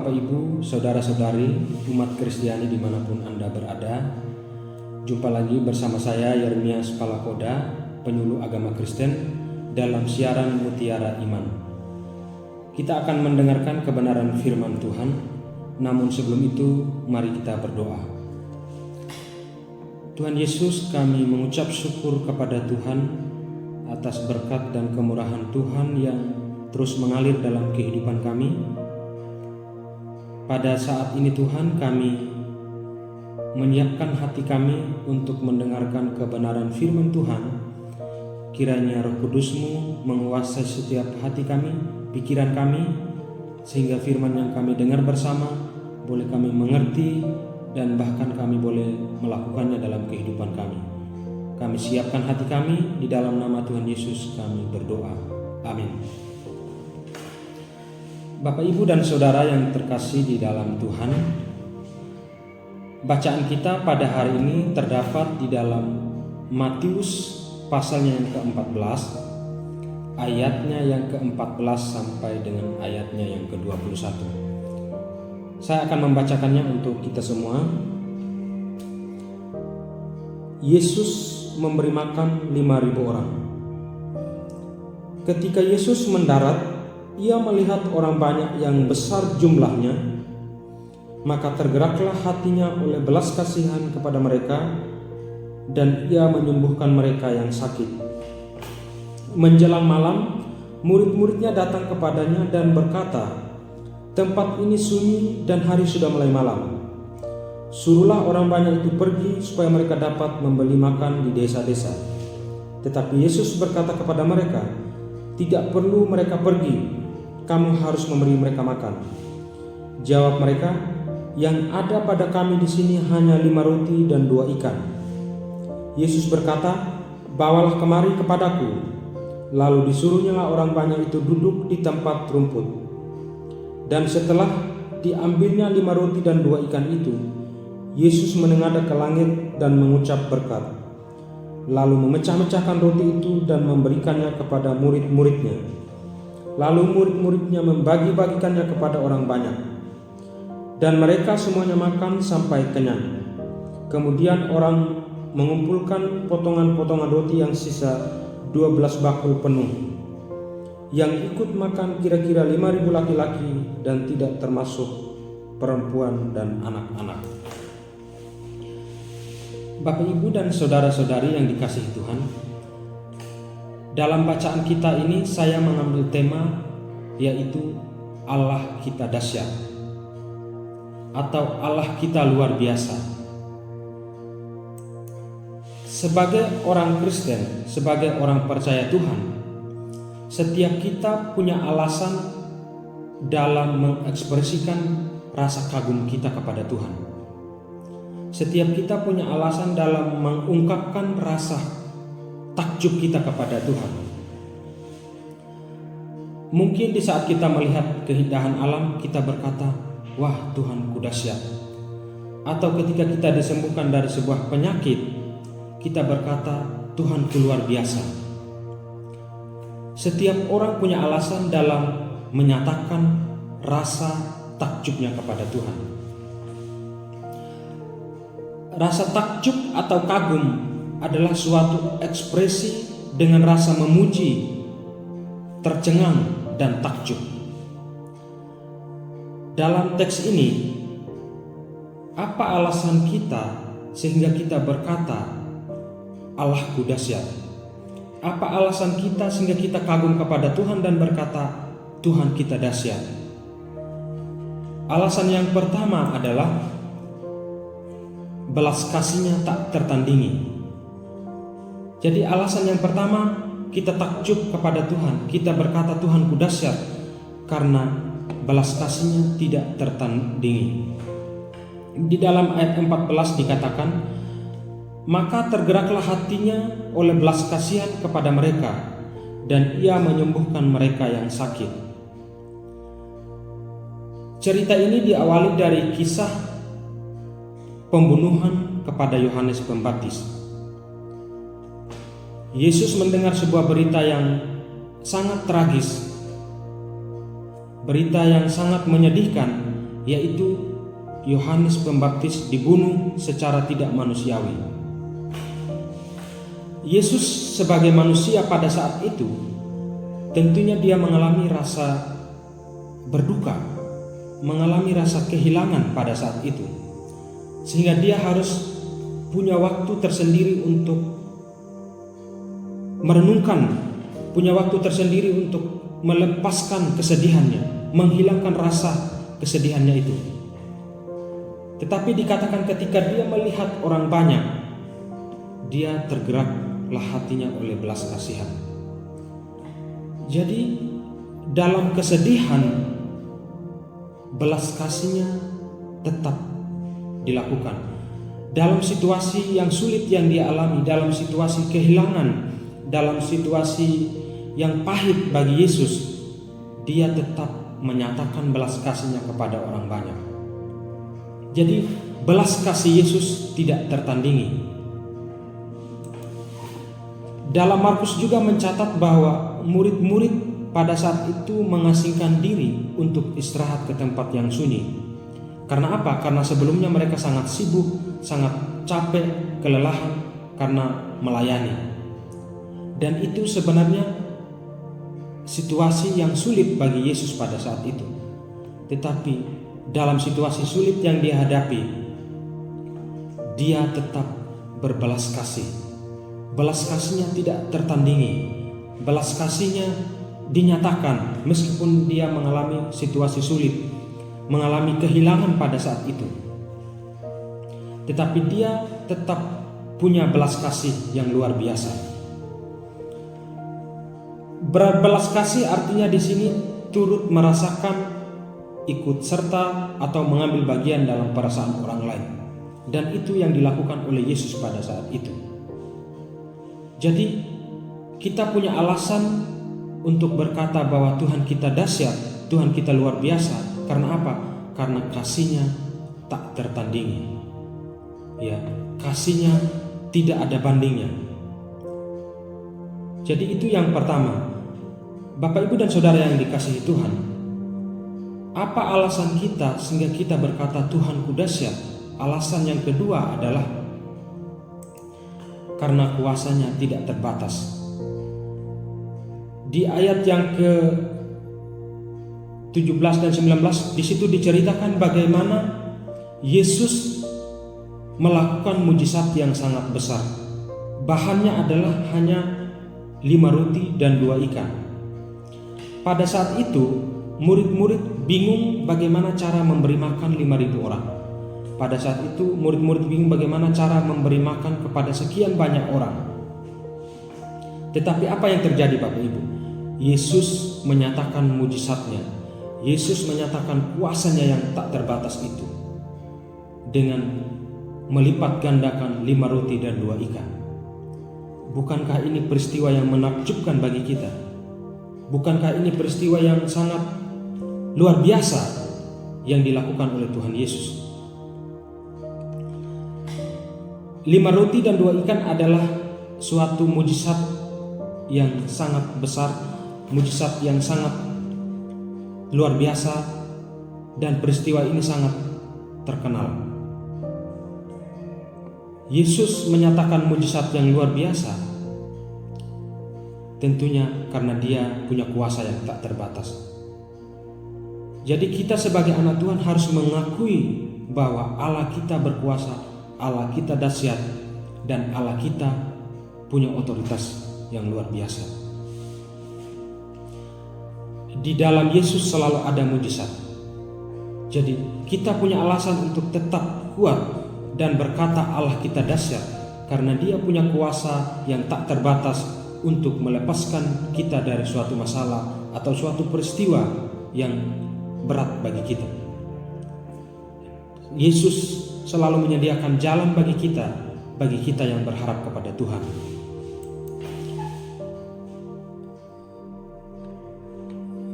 Bapak Ibu, Saudara-saudari, umat Kristiani dimanapun Anda berada. Jumpa lagi bersama saya Yeremias Palakoda, penyuluh agama Kristen dalam siaran Mutiara Iman. Kita akan mendengarkan kebenaran firman Tuhan, namun sebelum itu mari kita berdoa. Tuhan Yesus, kami mengucap syukur kepada Tuhan atas berkat dan kemurahan Tuhan yang terus mengalir dalam kehidupan kami. Pada saat ini Tuhan, kami menyiapkan hati kami untuk mendengarkan kebenaran firman Tuhan. Kiranya Roh Kudus-Mu menguasai setiap hati kami, pikiran kami, sehingga firman yang kami dengar bersama boleh kami mengerti dan bahkan kami boleh melakukannya dalam kehidupan kami. Kami siapkan hati kami, di dalam nama Tuhan Yesus kami berdoa. Amin. Bapak, Ibu, dan Saudara yang terkasih di dalam Tuhan, bacaan kita pada hari ini terdapat di dalam Matius pasalnya yang ke-14, ayatnya yang ke-14 sampai dengan ayatnya yang ke-21. Saya akan membacakannya untuk kita semua. Yesus memberi makan 5.000 orang. Ketika Yesus mendarat, Ia melihat orang banyak yang besar jumlahnya, maka tergeraklah hatinya oleh belas kasihan kepada mereka, dan Ia menyembuhkan mereka yang sakit. Menjelang malam, murid-muridnya datang kepadanya dan berkata, "Tempat ini sunyi dan hari sudah mulai malam. Suruhlah orang banyak itu pergi supaya mereka dapat membeli makan di desa-desa." Tetapi Yesus berkata kepada mereka, "Tidak perlu mereka pergi. Kamu harus memberi mereka makan." Jawab mereka, "Yang ada pada kami di sini hanya 5 roti dan 2 ikan." Yesus berkata, "Bawalah kemari kepadaku." Lalu disuruhnyalah orang banyak itu duduk di tempat rumput. Dan setelah diambilnya 5 roti dan 2 ikan itu, Yesus menengadah ke langit dan mengucap berkat. Lalu memecah-mecahkan roti itu dan memberikannya kepada murid-muridnya. Lalu murid-muridnya membagi-bagikannya kepada orang banyak. Dan mereka semuanya makan sampai kenyang. Kemudian orang mengumpulkan potongan-potongan roti yang sisa 12 bakul penuh. Yang ikut makan kira-kira 5.000 laki-laki dan tidak termasuk perempuan dan anak-anak. Bapak, Ibu, dan Saudara-saudari yang dikasihi Tuhan, dalam bacaan kita ini saya mengambil tema yaitu Allah kita dahsyat atau Allah kita luar biasa. Sebagai orang Kristen, sebagai orang percaya Tuhan, setiap kita punya alasan dalam mengekspresikan rasa kagum kita kepada Tuhan. Setiap kita punya alasan dalam mengungkapkan rasa takjub kita kepada Tuhan. Mungkin di saat kita melihat keindahan alam, kita berkata, "Wah, Tuhanku dahsyat." Atau ketika kita disembuhkan dari sebuah penyakit, kita berkata, "Tuhanku luar biasa." Setiap orang punya alasan dalam menyatakan rasa takjubnya kepada Tuhan. Rasa takjub atau kagum adalah suatu ekspresi dengan rasa memuji, tercengang, dan takjub. Dalam teks ini, apa alasan kita sehingga kita berkata, "Allahku dahsyat"? Apa alasan kita sehingga kita kagum kepada Tuhan dan berkata, "Tuhan kita dahsyat"? Alasan yang pertama adalah belas kasih-Nya tak tertandingi. Jadi alasan yang pertama, kita takjub kepada Tuhan. Kita berkata, "Tuhanku dahsyat," karena belas kasih-Nya tidak tertandingi. Di dalam ayat 14 dikatakan, "Maka tergeraklah hatinya oleh belas kasihan kepada mereka, dan Ia menyembuhkan mereka yang sakit." Cerita ini diawali dari kisah pembunuhan kepada Yohanes Pembaptis. Yesus mendengar sebuah berita yang sangat tragis, berita yang sangat menyedihkan yaitu Yohanes Pembaptis dibunuh secara tidak manusiawi. Yesus sebagai manusia pada saat itu tentunya dia mengalami rasa berduka, mengalami rasa kehilangan pada saat itu, sehingga dia harus punya waktu tersendiri untuk merenungkan, punya waktu tersendiri untuk melepaskan kesedihannya, menghilangkan rasa kesedihannya itu. Tetapi dikatakan ketika dia melihat orang banyak, dia tergeraklah hatinya oleh belas kasihan. Jadi dalam kesedihan, belas kasihnya tetap dilakukan. Dalam situasi yang sulit yang dia alami, dalam situasi kehilangan, dalam situasi yang pahit bagi Yesus, dia tetap menyatakan belas kasihnya kepada orang banyak. Jadi belas kasih Yesus tidak tertandingi. Dalam Markus juga mencatat bahwa murid-murid pada saat itu mengasingkan diri untuk istirahat ke tempat yang sunyi. Karena apa? Karena sebelumnya mereka sangat sibuk, sangat capek, kelelahan karena melayani. Dan itu sebenarnya situasi yang sulit bagi Yesus pada saat itu. Tetapi dalam situasi sulit yang dia hadapi, dia tetap berbelas kasih. Belas kasihnya tidak tertandingi. Belas kasihnya dinyatakan meskipun dia mengalami situasi sulit, mengalami kehilangan pada saat itu. Tetapi dia tetap punya belas kasih yang luar biasa. Berbelas kasih artinya di sini turut merasakan, ikut serta atau mengambil bagian dalam perasaan orang lain. Dan itu yang dilakukan oleh Yesus pada saat itu. Jadi kita punya alasan untuk berkata bahwa Tuhan kita dahsyat, Tuhan kita luar biasa. Karena apa? Karena kasihnya tak tertandingi. Ya, kasihnya tidak ada bandingnya. Jadi itu yang pertama. Bapak, Ibu dan Saudara yang dikasihi Tuhan, apa alasan kita sehingga kita berkata Tuhanku dahsyat? Alasan yang kedua adalah karena kuasanya tidak terbatas. Di ayat yang ke-17 dan 19 di situ diceritakan bagaimana Yesus melakukan mujizat yang sangat besar. Bahannya adalah hanya 5 roti dan 2 ikan. Pada saat itu murid-murid bingung bagaimana cara memberi makan 5.000 orang. Pada saat itu murid-murid bingung bagaimana cara memberi makan kepada sekian banyak orang. Tetapi apa yang terjadi Bapak Ibu? Yesus menyatakan mujizatnya. Yesus menyatakan kuasanya yang tak terbatas itu dengan melipat gandakan 5 roti dan 2 ikan. Bukankah ini peristiwa yang menakjubkan bagi kita? Bukankah ini peristiwa yang sangat luar biasa yang dilakukan oleh Tuhan Yesus? 5 roti dan 2 ikan adalah suatu mujizat yang sangat besar, mujizat yang sangat luar biasa, dan peristiwa ini sangat terkenal. Yesus menyatakan mujizat yang luar biasa tentunya karena dia punya kuasa yang tak terbatas. Jadi kita sebagai anak Tuhan harus mengakui bahwa Allah kita berkuasa, Allah kita dahsyat, dan Allah kita punya otoritas yang luar biasa. Di dalam Yesus selalu ada mujizat. Jadi kita punya alasan untuk tetap kuat dan berkata Allah kita dahsyat, karena dia punya kuasa yang tak terbatas untuk melepaskan kita dari suatu masalah atau suatu peristiwa yang berat bagi kita. Yesus selalu menyediakan jalan bagi kita yang berharap kepada Tuhan.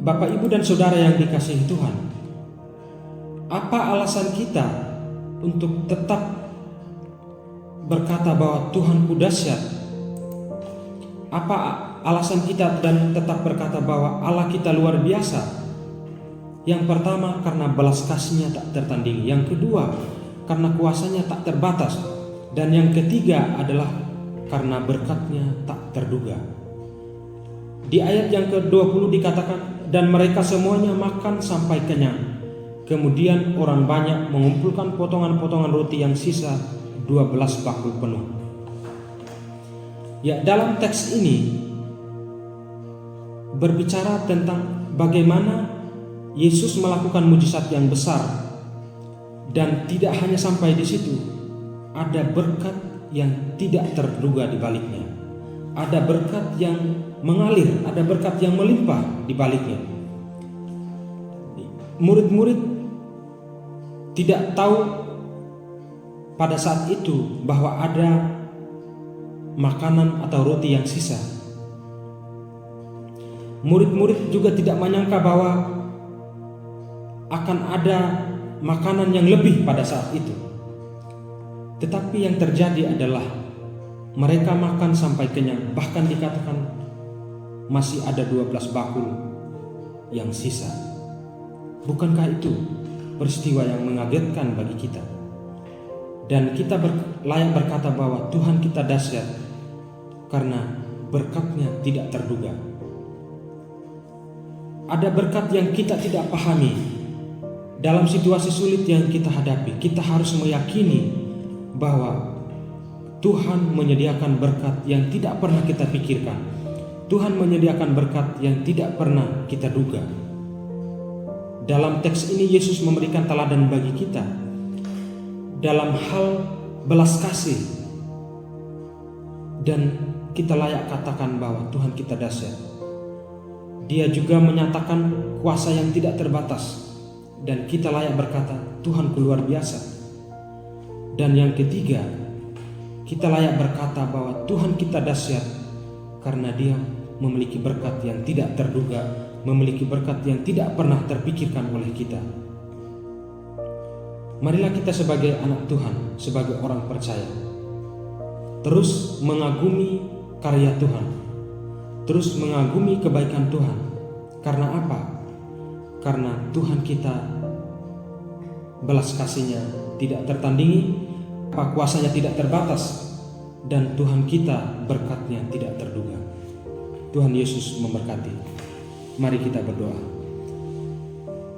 Bapak, Ibu dan Saudara yang dikasihi Tuhan, apa alasan kita untuk tetap berkata bahwa Tuhanku dahsyat? Apa alasan kita dan tetap berkata bahwa Allah kita luar biasa? Yang pertama, karena belas kasihnya tak tertandingi. Yang kedua, karena kuasanya tak terbatas. Dan yang ketiga adalah karena berkatnya tak terduga. Di ayat yang ke-20 dikatakan, dan mereka semuanya makan sampai kenyang. Kemudian orang banyak mengumpulkan potongan-potongan roti yang sisa 12 bakul penuh. Ya, dalam teks ini berbicara tentang bagaimana Yesus melakukan mujizat yang besar, dan tidak hanya sampai di situ, ada berkat yang tidak terduga di baliknya. Ada berkat yang mengalir, ada berkat yang melimpah di baliknya. Murid-murid tidak tahu pada saat itu bahwa ada makanan atau roti yang sisa. Murid-murid juga tidak menyangka bahwa akan ada makanan yang lebih pada saat itu. Tetapi yang terjadi adalah mereka makan sampai kenyang. Bahkan dikatakan masih ada 12 bakul yang sisa. Bukankah itu peristiwa yang mengagetkan bagi kita? Dan kita layak berkata bahwa Tuhan kita dahsyat karena berkatnya tidak terduga. Ada berkat yang kita tidak pahami. Dalam situasi sulit yang kita hadapi, kita harus meyakini bahwa Tuhan menyediakan berkat yang tidak pernah kita pikirkan. Tuhan menyediakan berkat yang tidak pernah kita duga. Dalam teks ini Yesus memberikan teladan bagi kita dalam hal belas kasih, dan kita layak katakan bahwa Tuhan kita dahsyat. Dia juga menyatakan kuasa yang tidak terbatas, dan kita layak berkata Tuhanku luar biasa. Dan yang ketiga, kita layak berkata bahwa Tuhan kita dahsyat karena Dia memiliki berkat yang tidak terduga, memiliki berkat yang tidak pernah terpikirkan oleh kita. Marilah kita sebagai anak Tuhan, sebagai orang percaya, terus mengagumi karya Tuhan, terus mengagumi kebaikan Tuhan. Karena apa? Karena Tuhan kita belas kasihnya tidak tertandingi, kuasanya tidak terbatas, dan Tuhan kita berkatnya tidak terduga. Tuhan Yesus memberkati. Mari kita berdoa.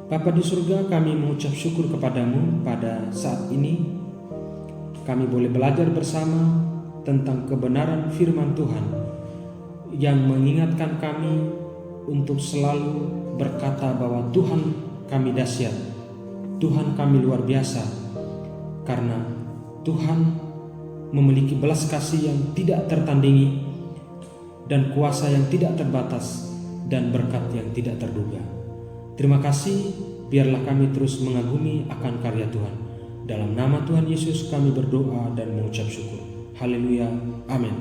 Bapa di surga, kami mengucap syukur kepadamu pada saat ini. Kami boleh belajar bersama tentang kebenaran firman Tuhan yang mengingatkan kami untuk selalu berkata bahwa Tuhan kami dahsyat, Tuhan kami luar biasa, karena Tuhan memiliki belas kasih yang tidak tertandingi dan kuasa yang tidak terbatas dan berkat yang tidak terduga. Terima kasih, biarlah kami terus mengagumi akan karya Tuhan. Dalam nama Tuhan Yesus kami berdoa dan mengucap syukur. Haleluya, amin.